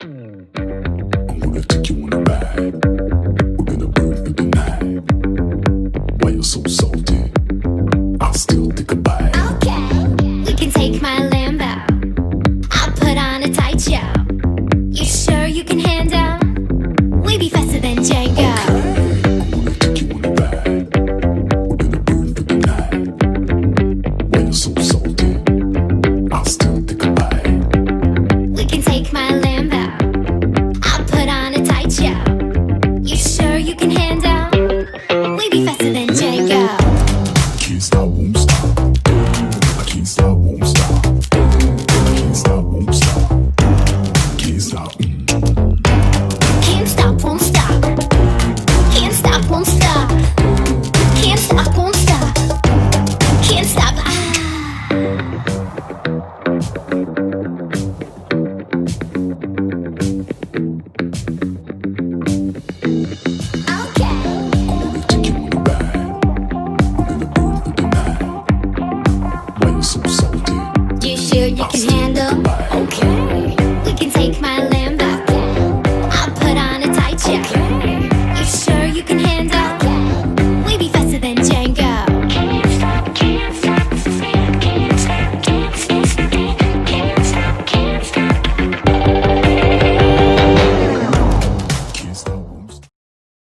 I'm gonna take you on a ride. We're gonna burn through the night. Why you're so salty? I'll still take a bite. Okay, we can take my Lambo. I'll put on a tight show. You sure you can handle? We be faster than Django. I'm gonna take you on a ride. We're gonna burn through the night. Why you're so salty? I'll still take a bite. We can take my Lambo. I'll put on a tight show. You sure you can handle? We be faster than Django. Can't stop, won't stop. I can't stop, won't stop. I can't stop, won't stop. Can't stop.